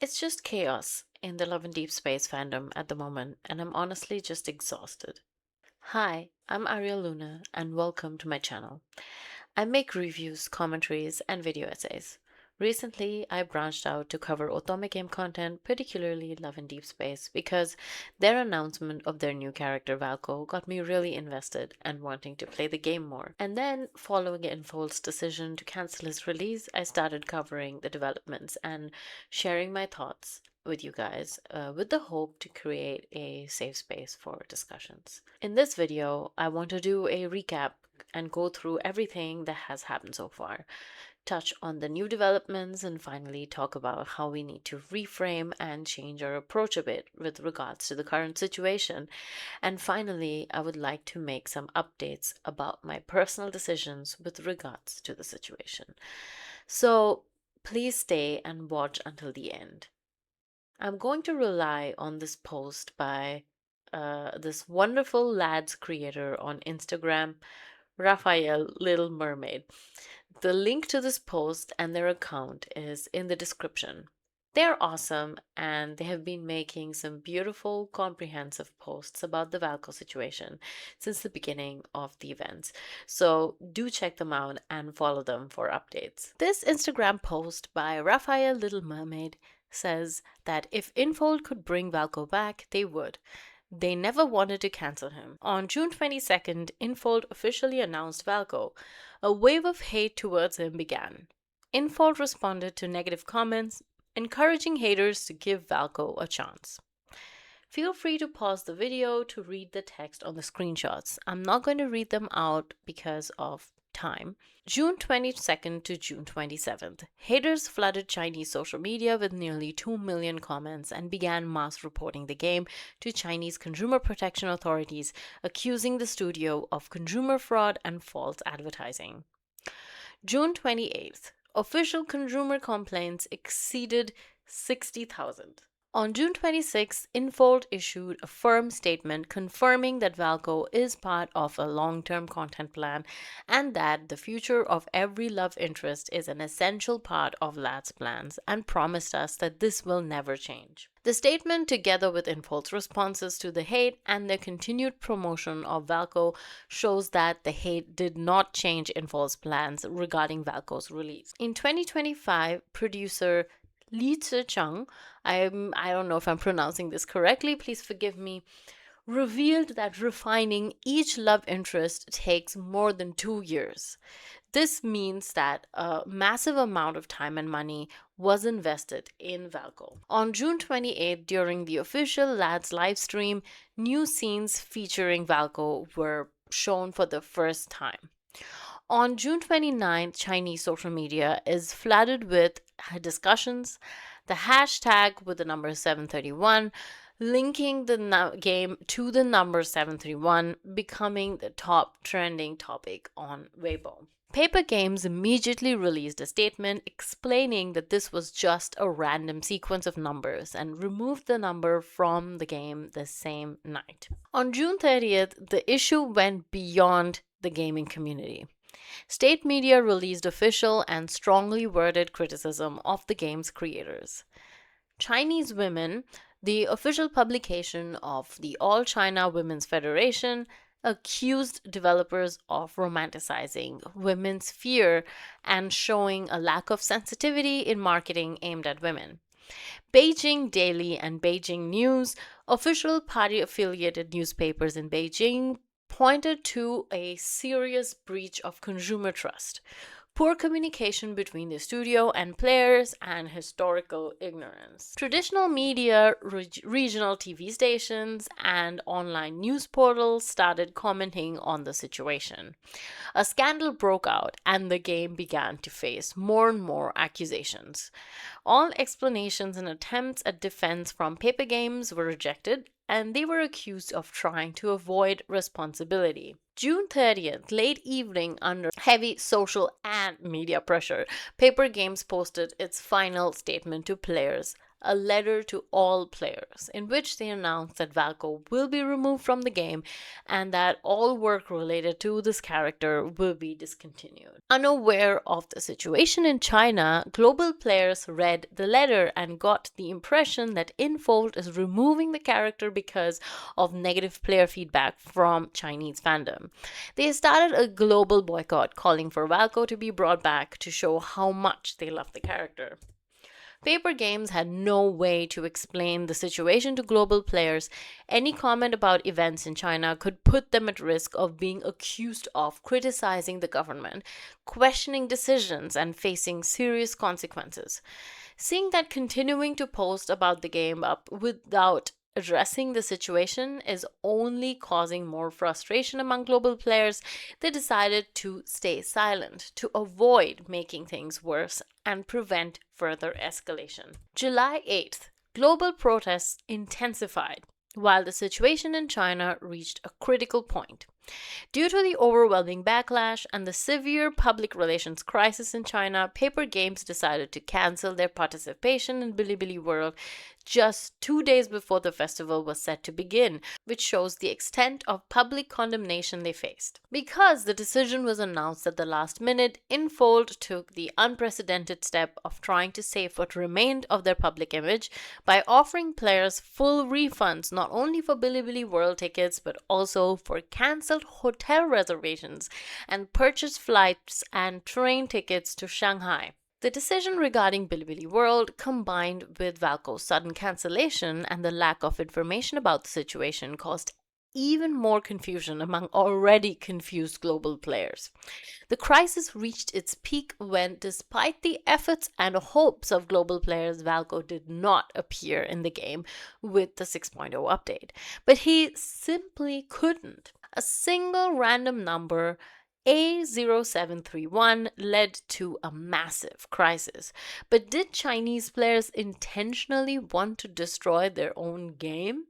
It's just chaos in the Love and Deepspace fandom at the moment, and I'm honestly just exhausted. Hi, I'm Ariel Luna, and welcome to my channel. I make reviews, commentaries, and video essays. Recently, I branched out to cover otome game content, particularly Love and Deepspace, because their announcement of their new character Valko got me really invested and wanting to play the game more. And then, following InFold's decision to cancel his release, I started covering the developments and sharing my thoughts with you guys with the hope to create a safe space for discussions. In this video, I want to do a recap and go through everything that has happened so far, touch on the new developments, and finally talk about how we need to reframe and change our approach a bit with regards to the current situation. And finally, I would like to make some updates about my personal decisions with regards to the situation. So please stay and watch until the end. I'm going to rely on this post by this wonderful lads creator on Instagram, Raphael Little Mermaid. The link to this post and their account is in the description. They're awesome and they have been making some beautiful, comprehensive posts about the Valko situation since the beginning of the events. So do check them out and follow them for updates. This Instagram post by Raphael Little Mermaid says that if InFold could bring Valko back, they would. They never wanted to cancel him. On June 22nd, InFold officially announced Valko. A wave of hate towards him began. InFold responded to negative comments, encouraging haters to give Valko a chance. Feel free to pause the video to read the text on the screenshots. I'm not going to read them out because of time. June 22nd to June 27th, haters flooded Chinese social media with nearly 2 million comments and began mass reporting the game to Chinese consumer protection authorities, accusing the studio of consumer fraud and false advertising. June 28th, official consumer complaints exceeded 60,000. On June 26, InFold issued a firm statement confirming that Valko is part of a long-term content plan and that the future of every love interest is an essential part of LAD's plans, and promised us that this will never change. The statement, together with InFold's responses to the hate and their continued promotion of Valko, shows that the hate did not change InFold's plans regarding Valko's release. In 2025, producer Li Zicheng, I don't know if I'm pronouncing this correctly, please forgive me, revealed that refining each love interest takes more than 2 years. This means that a massive amount of time and money was invested in Valko. On June 28th, during the official LAD's live stream, new scenes featuring Valko were shown for the first time. On June 29th, Chinese social media is flooded with discussions, the hashtag with the number 731, linking the game to the number 731, becoming the top trending topic on Weibo. Paper Games immediately released a statement explaining that this was just a random sequence of numbers and removed the number from the game the same night. On June 30th, the issue went beyond the gaming community. State media released official and strongly worded criticism of the game's creators. Chinese Women, the official publication of the All China Women's Federation, accused developers of romanticizing women's fear and showing a lack of sensitivity in marketing aimed at women. Beijing Daily and Beijing News, official party-affiliated newspapers in Beijing, pointed to a serious breach of consumer trust, poor communication between the studio and players, and historical ignorance. Traditional media, regional TV stations, and online news portals started commenting on the situation. A scandal broke out, and the game began to face more and more accusations. All explanations and attempts at defense from Paper Games were rejected, and they were accused of trying to avoid responsibility. June 30th, late evening, under heavy social and media pressure, Paper Games posted its final statement to players a letter to all players in which they announced that Valko will be removed from the game and that all work related to this character will be discontinued. Unaware of the situation in China, global players read the letter and got the impression that InFold is removing the character because of negative player feedback from Chinese fandom. They started a global boycott calling for Valko to be brought back to show how much they love the character. Paper Games had no way to explain the situation to global players. Any comment about events in China could put them at risk of being accused of criticizing the government, questioning decisions, and facing serious consequences. Seeing that continuing to post about the game up without addressing the situation is only causing more frustration among global players, they decided to stay silent to avoid making things worse and prevent further escalation. July 8th, global protests intensified while the situation in China reached a critical point. Due to the overwhelming backlash and the severe public relations crisis in China, Paper Games decided to cancel their participation in Bilibili World just 2 days before the festival was set to begin, which shows the extent of public condemnation they faced. Because the decision was announced at the last minute, InFold took the unprecedented step of trying to save what remained of their public image by offering players full refunds not only for Bilibili World tickets but also for cancelled hotel reservations and purchased flights and train tickets to Shanghai. The decision regarding Bilibili World, combined with Valko's sudden cancellation and the lack of information about the situation, caused even more confusion among already confused global players. The crisis reached its peak when, despite the efforts and hopes of global players, Valko did not appear in the game with the 6.0 update. But he simply couldn't. A single random number, A0731, led to a massive crisis. But did Chinese players intentionally want to destroy their own game?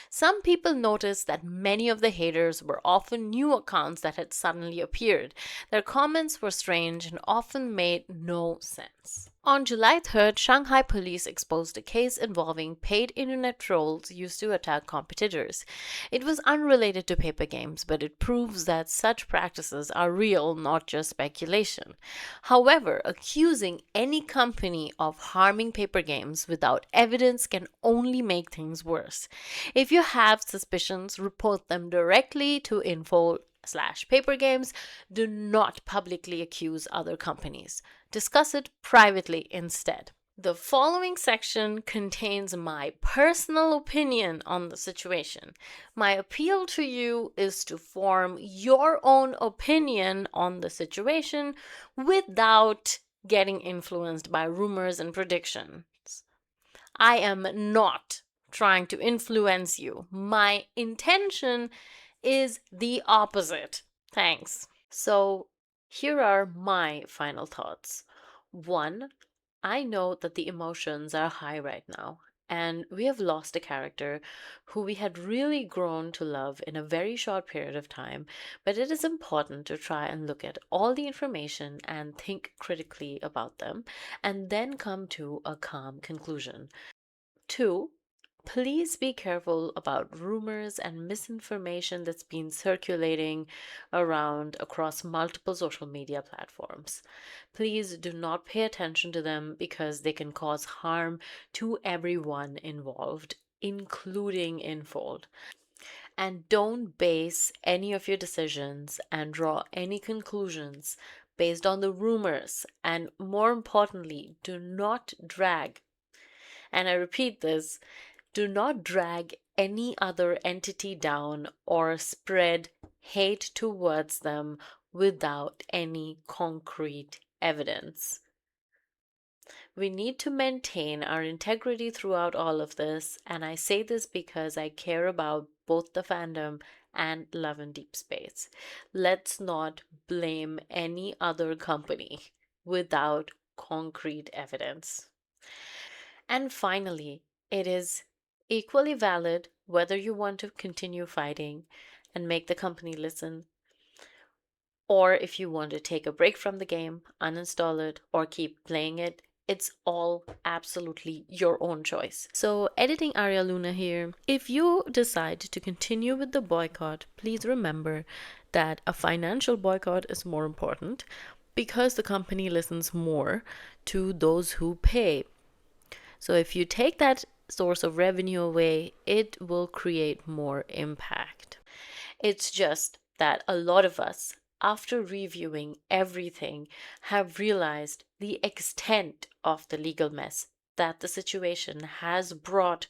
Some people noticed that many of the haters were often new accounts that had suddenly appeared. Their comments were strange and often made no sense. On July 3rd, Shanghai police exposed a case involving paid internet trolls used to attack competitors. It was unrelated to Paper Games, but it proves that such practices are real, not just speculation. However, accusing any company of harming Paper Games without evidence can only make things worse. If you have suspicions, report them directly to InFold/Paper Games. Do not publicly accuse other companies. Discuss it privately instead. The following section contains my personal opinion on the situation. My appeal to you is to form your own opinion on the situation without getting influenced by rumors and predictions. I am not trying to influence you. My intention is the opposite. Thanks. So, here are my final thoughts. 1. I know that the emotions are high right now, and we have lost a character who we had really grown to love in a very short period of time, but it is important to try and look at all the information and think critically about them, and then come to a calm conclusion. 2. Please be careful about rumors and misinformation that's been circulating around across multiple social media platforms. Please do not pay attention to them because they can cause harm to everyone involved, including InFold. And don't base any of your decisions and draw any conclusions based on the rumors. And more importantly, do not drag, and I repeat this, do not drag any other entity down or spread hate towards them without any concrete evidence. We need to maintain our integrity throughout all of this, and I say this because I care about both the fandom and Love and Deepspace. Let's not blame any other company without concrete evidence. And finally, it is equally valid whether you want to continue fighting and make the company listen, or if you want to take a break from the game, uninstall it, or keep playing it. It's all absolutely your own choice. So, editing Aria Luna here. If you decide to continue with the boycott, please remember that a financial boycott is more important because the company listens more to those who pay. So, if you take that source of revenue away, it will create more impact. It's just that a lot of us, after reviewing everything, have realized the extent of the legal mess that the situation has brought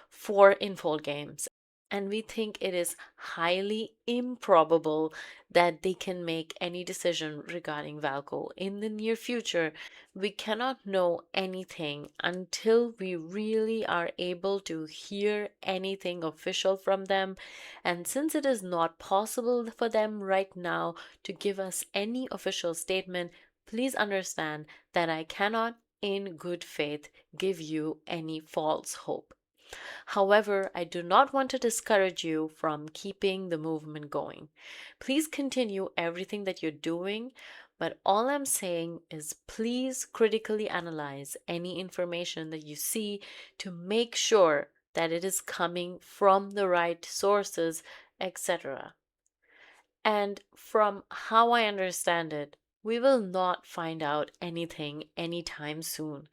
for InFold Games. And we think it is highly improbable that they can make any decision regarding Valko in the near future. We cannot know anything until we really are able to hear anything official from them. And since it is not possible for them right now to give us any official statement, please understand that I cannot, in good faith, give you any false hope. However, I do not want to discourage you from keeping the movement going. Please continue everything that you're doing, but all I'm saying is please critically analyze any information that you see to make sure that it is coming from the right sources, etc. And from how I understand it, we will not find out anything anytime soon.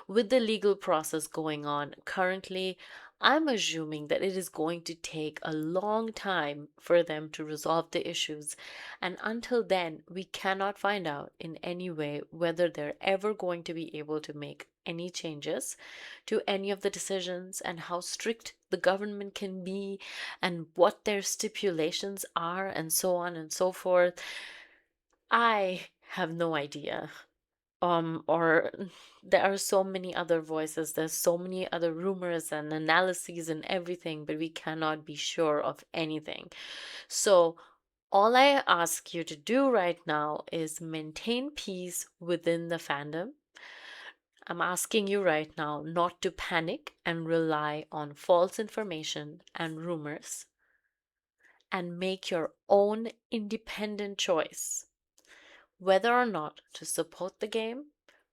With the legal process going on currently, I'm assuming that it is going to take a long time for them to resolve the issues. And until then, we cannot find out in any way whether they're ever going to be able to make any changes to any of the decisions and how strict the government can be and what their stipulations are and so on and so forth. I have no idea. Or there are so many other voices, there's so many other rumors and analyses and everything, but we cannot be sure of anything. So all I ask you to do right now is maintain peace within the fandom. I'm asking you right now not to panic and rely on false information and rumors, and make your own independent choice whether or not to support the game,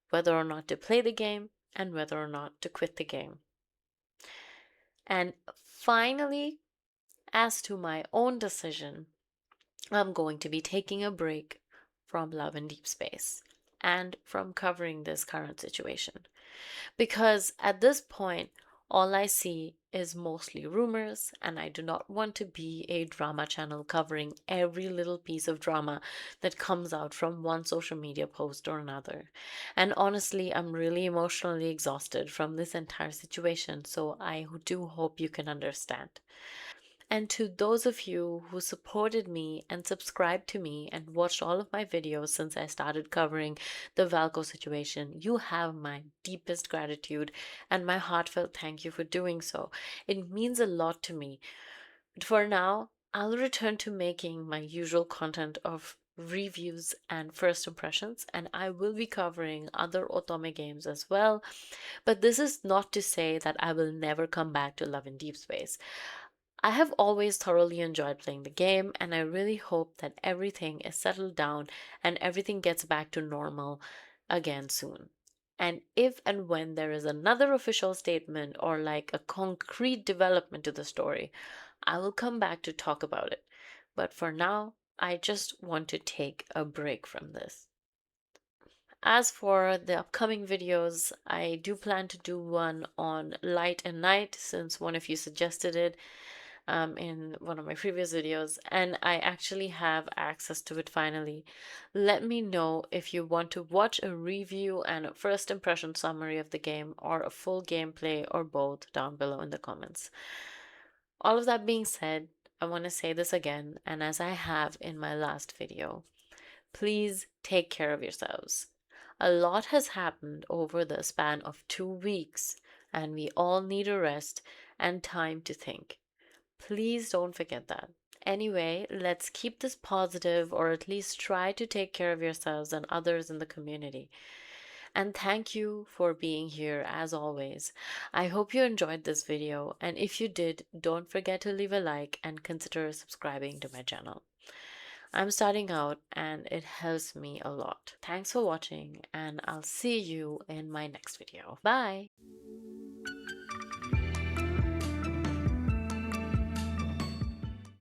whether or not to play the game, and whether or not to quit the game. And finally, as to my own decision, I'm going to be taking a break from Love and Deepspace and from covering this current situation. Because at this point, all I see is mostly rumors, and I do not want to be a drama channel covering every little piece of drama that comes out from one social media post or another. And honestly, I'm really emotionally exhausted from this entire situation, so I do hope you can understand. And to those of you who supported me and subscribed to me and watched all of my videos since I started covering the Valko situation, you have my deepest gratitude and my heartfelt thank you for doing so. It means a lot to me. But for now, I'll return to making my usual content of reviews and first impressions, and I will be covering other otome games as well. But this is not to say that I will never come back to Love and Deepspace. I have always thoroughly enjoyed playing the game, and I really hope that everything is settled down and everything gets back to normal again soon. And if and when there is another official statement or like a concrete development to the story, I will come back to talk about it. But for now, I just want to take a break from this. As for the upcoming videos, I do plan to do one on light and night since one of you suggested it in one of my previous videos, and I actually have access to it finally. Let me know if you want to watch a review and a first impression summary of the game or a full gameplay or both down below in the comments. All of that being said, I want to say this again, and as I have in my last video, please take care of yourselves. A lot has happened over the span of 2 weeks, and we all need a rest and time to think. Please don't forget that. Anyway, let's keep this positive, or at least try to take care of yourselves and others in the community. And thank you for being here as always. I hope you enjoyed this video, and if you did, don't forget to leave a like and consider subscribing to my channel. I'm starting out and it helps me a lot. Thanks for watching, and I'll see you in my next video. Bye!